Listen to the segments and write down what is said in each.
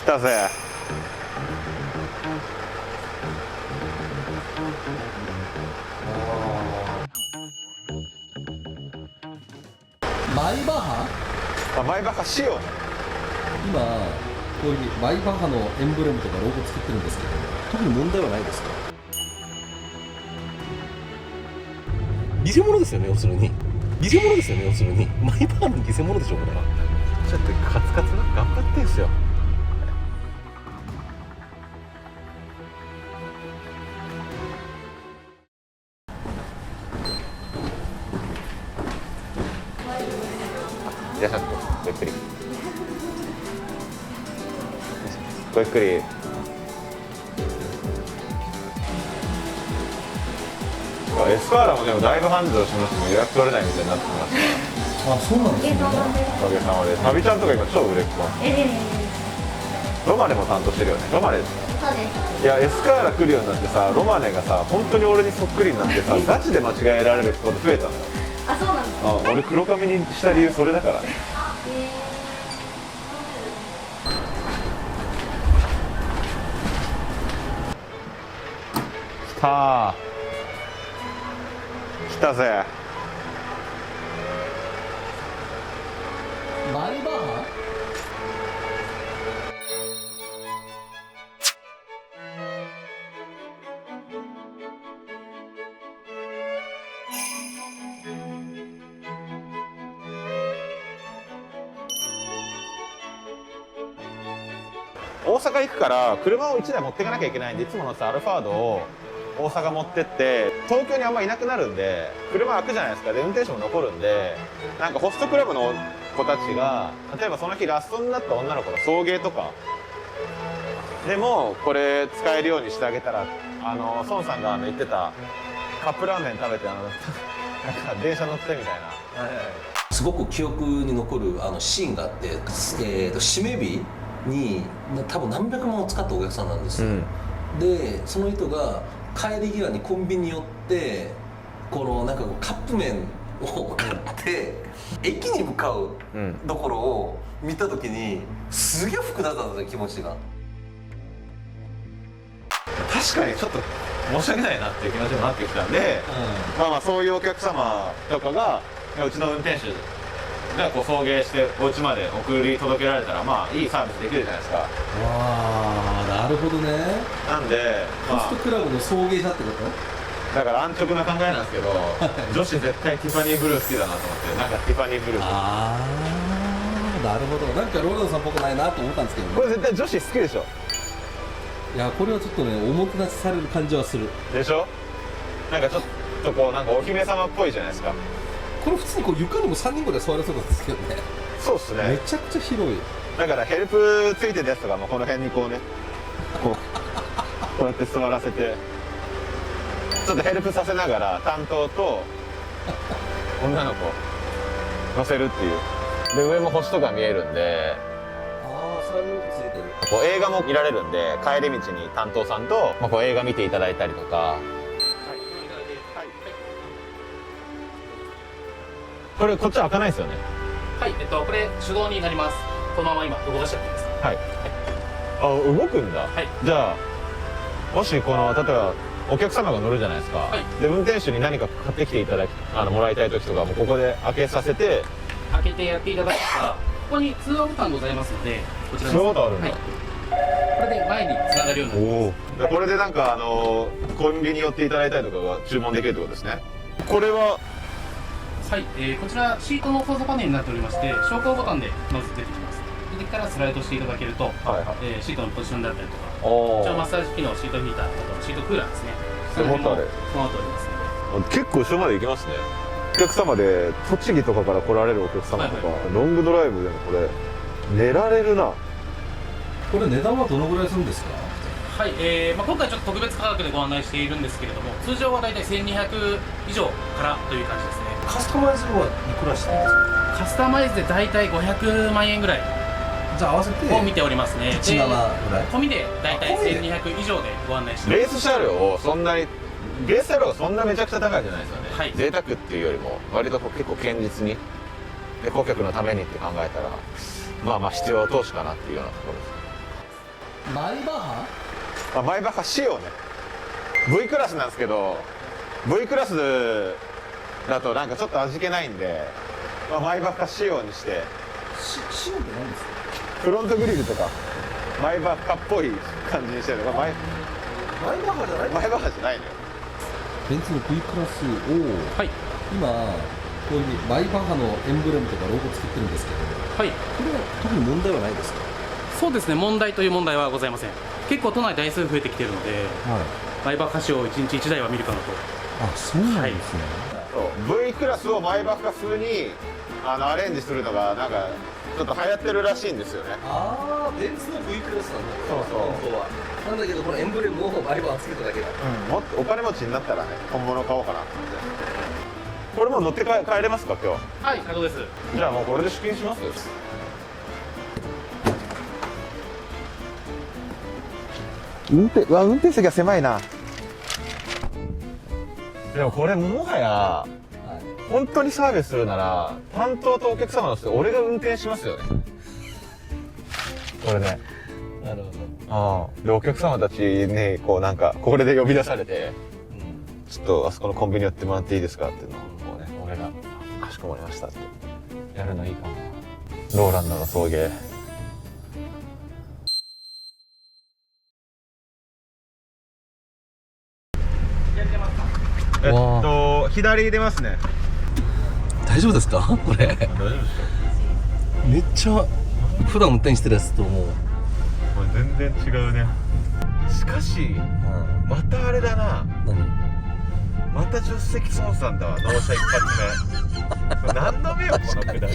たぜ。マイバッハ。あ、マイバッハ仕様。今こういうマイバッハのエンブレムとかロゴ作ってるんですけど、特に問題はないですか？偽物ですよね、要するに。偽物ですよね、要するに。マイバッハの偽物でしょ、これは。ちょっとカツカツな頑張ってんすよ。じゃあちょっとごゆっくりごゆっくり。エスカーラもでもだいぶ繁盛しましても予約取れないみたいになってきました。あ、そうなんですね。おかげさまで旅ちゃんとか今超売れっ子。ロマネも担当してるよね。ロマネですか？そうです。いや、エスカーラ来るようになってさ、ロマネがさ本当に俺にそっくりになってさ、ガチで間違えられること増えたのよ。あ、そうなんですか。あ、俺黒髪にした理由それだからね。来たー、来たぜ。マイバッハ。大阪行くから車を1台持っていかなきゃいけないんで、いつものさアルファードを大阪持ってって東京にあんまいなくなるんで車開くじゃないですか。で運転手も残るんで、なんかホストクラブの子たちが例えばその日ラストになった女の子の送迎とかでもこれ使えるようにしてあげたら、孫さんが言ってたカップラーメン食べてなんか電車乗ってみたいな、すごく記憶に残るシーンがあって、締め日に多分何百万を使ったお客さんなんですよ、でその人が帰り際にコンビニに寄ってこのなんかこうカップ麺を買って駅に向かうところを見た時にすげえ複雑だったんですよ、気持ちが。確かにちょっと申し訳ないなっていう気持ちになってきたんで、まあまあそういうお客様とかがうちの運転手がこう送迎してお家まで送り届けられたらまあいいサービスできるじゃないですか。わあ、なるほどね。なんで、ホストクラブの送迎車ってこだから安直な考えなんですけど女子絶対ティファニーブルー好きだなと思って、なんかティファニーブルー。ああ、なるほど。なんかローランドさんっぽくないなと思ったんですけどね。これ絶対女子好きでしょ。いや、これはちょっとね、おもてなしされる感じはするでしょ。なんかちょっとこうなんかお姫様っぽいじゃないですか。これ普通にこう床にも3人ぐらい座れそうなんですけどね。そうっすね。めちゃくちゃ広い。だからヘルプついてるやつとかもこの辺にこうねこうやって座らせてちょっとヘルプさせながら担当と女の子乗せるっていう。で上も星とか見えるんで、ああ、3人ついてる。こう映画も見られるんで帰り道に担当さんと、まあ、こう映画見ていただいたりとか。これこっち開かないですよね。はい、これ手動になります。このまま今動かしちゃっていいですか？はい、あ、動くんだ。はい。じゃあもしこの例えばお客様が乗るじゃないですか、はい、で運転手に何か買ってきていただきもらいたい時とかもここで開けさせて開けてやっていただいたら、ここに通話ボタンございますので、こちら通話ボタンあるんだ。はい、これで前につながるようになります。おお、これでなんかコンビニに寄っていただいたりとかが注文できるってことですね。これははい、こちらシートの操作パネルになっておりまして、昇降ボタンでまず出てきます。出てきたらスライドしていただけると、はいシートのポジションだったりとか、おこちらマッサージ機能、シートヒーター、あとシートクーラーですね。背もたれ備わっておりますので。結構後ろまで行きますね。お客様で栃木とかから来られるお客様とか、ロングドライブでもこれ寝られるな。これ値段はどのぐらいするんですか？はい、今回ちょっと特別価格でご案内しているんですけれども、通常はだいたい1200以上からという感じですね。カスタマイズはいくらしてるんですか？カスタマイズでだいたい500万円ぐらいじゃあ合わせてを見ておりますね。17ぐらい込みでだいたい1200以上でご案内しております。レース車両をそんなにレース車両がそんなめちゃくちゃ高いじゃないですよね、はい、贅沢っていうよりも割と結構堅実にで顧客のためにって考えたらまあまあ必要投資かなっていうようなところです。マイバッハマイバッハ仕様ね。 V クラスなんですけど V クラスだとなんかちょっと味気ないんで、マイバッハ仕様にして仕様って何ですか？フロントグリルとかマイバッハっぽい感じにしてるのがマイマイバッハじゃない？バッハじゃないのよ。ベンツの V クラスを、はい。今こういうマイバッハのエンブレムとかロゴ作ってるんですけど、はい。これは特に問題はないですか？そうですね、問題という問題はございません。結構都内台数増えてきてるので、マイバッハ仕様1日1台は見るかなと。あ、そうなんですね。そう V クラスをマイバッハ風にアレンジするのがなんかちょっと流行ってるらしいんですよね。ああ、ベンツの V クラスなんだ。そうそう本当は。なんだけどこのエンブレムをマイバッハつけただけだ。もっとお金持ちになったらね本物買おうかなと思って。これもう乗って帰れますか今日？はい、可能です。じゃあもうこれで出勤します。運転席が狭いな。でもこれもはや本当にサービスするなら担当とお客様の人俺が運転しますよね。これね。なるほど。でお客様たちにこうなんかこれで呼び出されて、ちょっとあそこのコンビニ寄ってもらっていいですかっていうのをこうね俺がかしこまりましたってやるのいいかも。ローランドの送迎。左出ますね。大丈夫ですか？これ。大丈夫ですよ。めっちゃ普段運転してるやつと思う。これ全然違うね。しかしまたあれだな。何？また助手席操作だわ。納車一発目。何度目よこのくだり。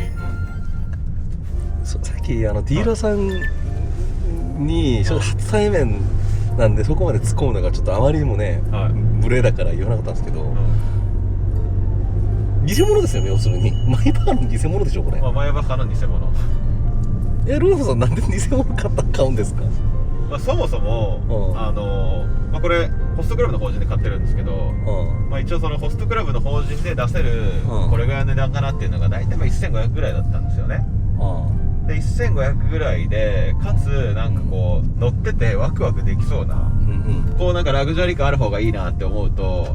さっきディーラーさんにちょっと初対面なんでそこまで突っ込むのがちょっとあまりにもね、無礼だから言わなかったんですけど、偽物ですよね。要するにマイバッハの偽物でしょこれ。マイバッハの偽物。ローソンさんなんで偽物買うんですか？そもそもこれホストクラブの法人で買ってるんですけど、一応そのホストクラブの法人で出せるこれぐらいの値段かなっていうのが大体1500ぐらいだったんですよね。で1500ぐらいでかつなんかこう乗っててワクワクできそうな、こうなんかラグジュアリー感ある方がいいなって思うと、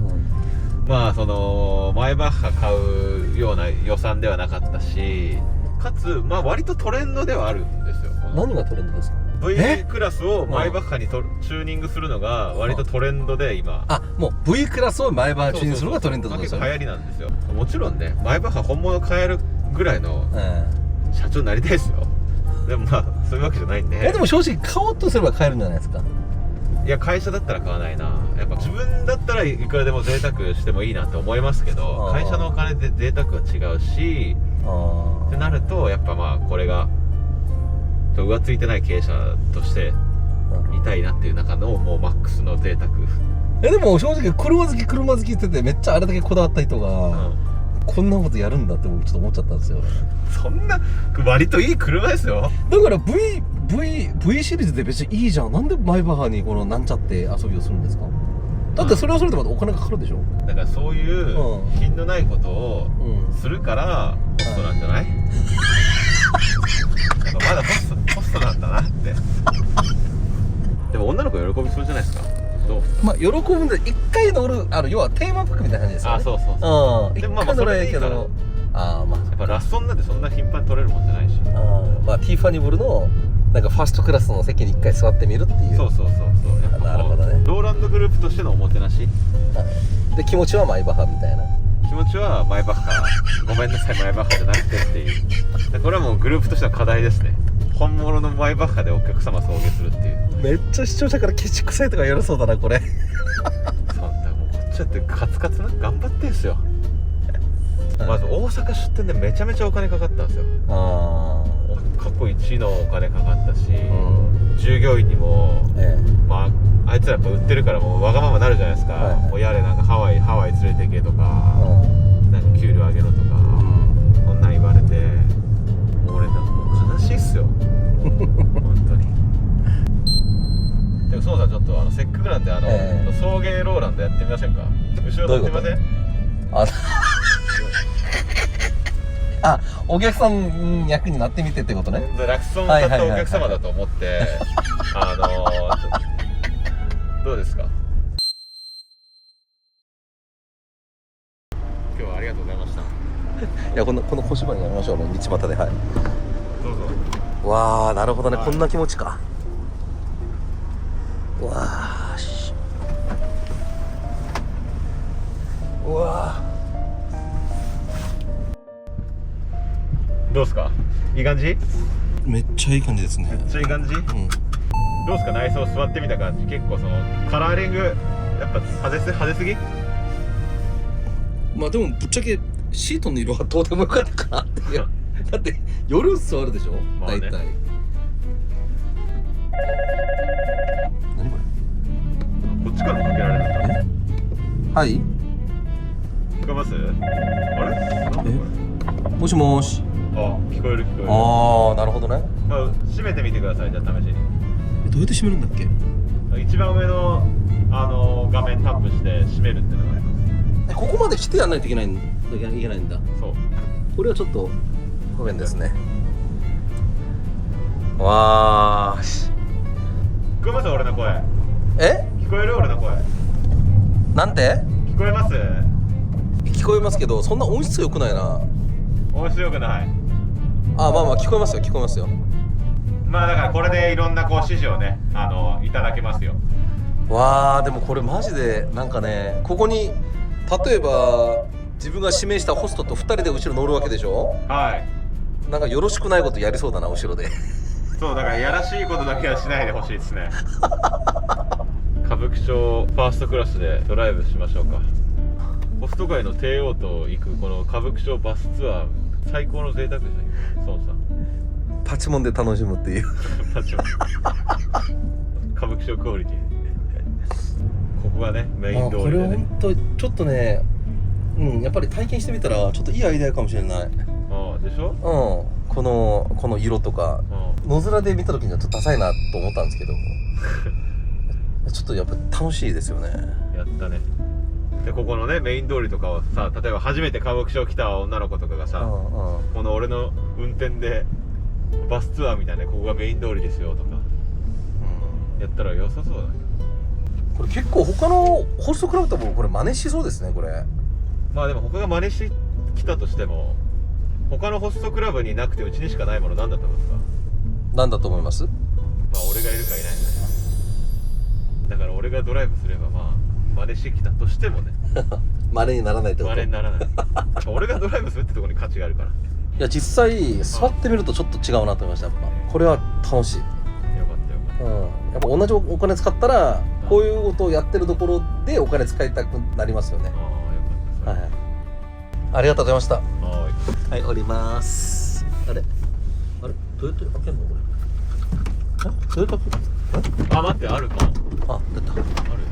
そのマイバッハ買うような予算ではなかったし、かつ割とトレンドではあるんですよ。何がトレンドですか？ V クラスをマイバッハにチューニングするのが割とトレンドで今。もう V クラスをマイバッハチューニングするのがトレンドってことですよね。結構流行りなんですよ。もちろんねマイバッハ本物買えるぐらいの社長になりたいですよ。でもそういうわけじゃないんで。でも正直買おうとすれば買えるんじゃないですか？いや会社だったら買わないな。やっぱ自分だったらいくらでも贅沢してもいいなって思いますけど、会社のお金で贅沢は違うしってなるとやっぱこれが浮ついてない経営者としていたいなっていう中のもうマックスの贅沢。でも正直車好きって言ってめっちゃあれだけこだわった人が、こんなことやるんだって僕ちょっと思っちゃったんですよ。そんな割といい車ですよ。だから V シリーズで別にいいじゃん。なんでマイバッハにこのなんちゃって遊びをするんですか？だってそれはそれでまたお金かかるでしょ。だからそういう品のないことをするからホストなんじゃない？まだホストなんだなって。でも女の子喜びそうじゃないですか。どう？喜ぶんで一回乗る要はテーマパークみたいな感じですよね。そうそう。でもそれでいいけど、やっぱラストンなんてそんな頻繁に取れるもんじゃないし。ティーファニブルのなんかファーストクラスの席に一回座ってみるっていう。そう。なるほどね。ローランドグループとしてのおもてなし。で気持ちはマイバッハみたいな。気持ちはマイバッハ。ごめんなさいマイバッハじゃなくてっていう。これはもうグループとしての課題ですね。本物のマイバッハでお客様送迎するっていう。めっちゃ視聴者からケチくさいとか言われそうだなこれ。そうだもうこっちだってカツカツな頑張ってんすよ。まず大阪出店でめちゃめちゃお金かかったんですよ。過去1のお金かかったし、従業員にも、あいつらやっぱ売ってるからもうわがままなるじゃないですか。もうやれなんかハワイ連れて行けとか、なんか給料上げろとか、そんなん言われて、もう俺もう悲しいっすよ。本当に。でもそうだちょっとせっかくなんで送迎ローランドやってみませんか？後ろ乗ってみません？お客さん役になってみてってことね。ラクソンを買ったお客様だと思っての小芝にやりましょうね、道端で。はい。どうぞ。わあ、なるほどね、はいこんな気持ちか。わあし、うわどうすか、いい感じ、めっー、めっちゃいい感じですね。ちゃいい感じ、うん。どうすか、内装座ってみた感じ。結構そのカラーリングやっぱ派手すぎ。まあでもぶっちゃけシートの色はどうでもよかったかなっていう。だって夜座るでしょ、まあね大体。何ここっちからもかけられるのか。れ。はい。聞こえます？あれ？なんだこれ。もしもーし。あ、聞こえる聞こえる。ああ、なるほどね。閉めてみてください、じゃあ試しに。どうやって閉めるんだっけ。一番上の画面タップして閉めるっていうのがありまここまで来てやんないといけないんだ。す。そう。これはちょっと不便ですね。わーし。聞こえます俺の声。え？聞こえる俺の声。なんて？聞こえます？聞こえますけど、そんな音質良くないな。面白くない。あ、まあまあ聞こえますよ、聞こえますよ。まあだからこれでいろんなこう指示をね、いただけますよ。わー、でもこれマジでなんかね、ここに例えば自分が指名したホストと2人で後ろ乗るわけでしょ。はい。なんかよろしくないことやりそうだな、後ろで。そう、だからやらしいことだけはしないでほしいですね。歌舞伎町ファーストクラスでドライブしましょうか。ホスト界の帝王と行くこの歌舞伎町バスツアー、最高の贅沢ですね、孫さん。パチモンで楽しむっていう。パチモン歌舞伎町クオリティ。ここがね、メイン通りこれでね。は本当ちょっとね、やっぱり体験してみたらちょっといいアイデアかもしれない。ああ、でしょ？この色とか、野面で見た時にはちょっとダサいなと思ったんですけどちょっとやっぱ楽しいですよね。やったね。でここのねメイン通りとかをさ、例えば初めて歌舞伎町来た女の子とかがさ、この俺の運転でバスツアーみたいな、ここがメイン通りですよとかやったら良さそうだね。これ結構他のホストクラブともこれ真似しそうですね、これ。まあでも他が真似してきたとしても、他のホストクラブになくてうちにしかないものなんだと思うんですか？なんだと思います？まあ俺がいるかいないかね。だから俺がドライブすればまあ真似してきたとしてもね真似にならないってこと。真似にならない俺がドライブするってところに価値があるから。いや実際座ってみるとちょっと違うなと思いました。やっぱこれは楽しい。よかったよかっやっぱ同じお金使ったらこういうことをやってるところでお金使いたくなりますよね。た。ああよかった。はい、ありがとうございました。ははい、降ります。あれどうやって開けんのこれ。どうやって開ける？い。あ、待って、あるか。